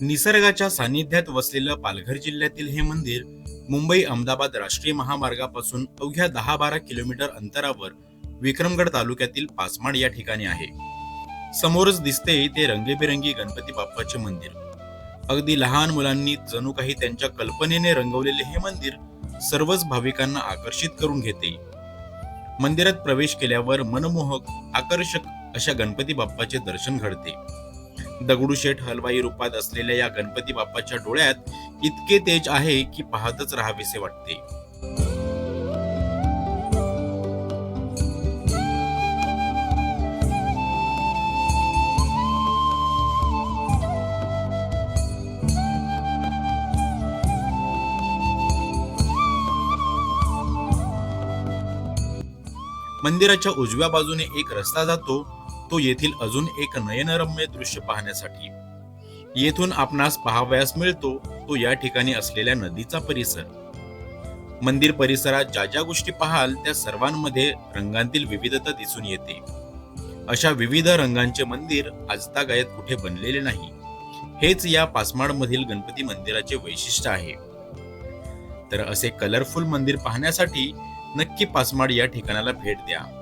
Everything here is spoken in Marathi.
निसर्गाच्या सानिध्यात वसलेलं पालघर जिल्ह्यातील हे मंदिर मुंबई अहमदाबाद राष्ट्रीय महामार्गापासून अवघ्या 10-12 किलोमीटर अंतरावर विक्रमगड तालुक्यातील पाचमाड या ठिकाणी आहे. समोरच दिसते ते रंगीबेरंगी गणपती बाप्पाचे मंदिर. अगदी लहान मुलांनी जणू काही त्यांच्या कल्पनेने रंगवलेले हे मंदिर सर्वच भाविकांना आकर्षित करून घेते. मंदिरात प्रवेश केल्यावर मनमोहक, आकर्षक अशा गणपती बाप्पाचे दर्शन घडते. दगडूशेठ हलवाई रूपात असलेल्या या गणपती बाप्पाच्या डोळ्यात इतके तेज आहे की पाहतच राहावेसे वाटते. मंदिराच्या उजव्या बाजूने एक रस्ता जातो, तो येथील अजून एक नयनरम्य दृश्य पाहण्यासाठी. येथून आपणास पाहावयास मिळतो तो या ठिकाणी असलेल्या नदीचा परिसर. मंदिर परिसरात ज्या ज्या गोष्टी पाहाल त्या सर्वांमध्ये रंगांतील विविधता दिसून येते. अशा विविध रंगांचे मंदिर आजतागायत कुठे बनलेले नाही. हेच या पाचमाड मधील गणपती मंदिराचे वैशिष्ट्य आहे. तर असे कलरफुल मंदिर पाहण्यासाठी नक्की पाचमाड या ठिकाणाला भेट द्या.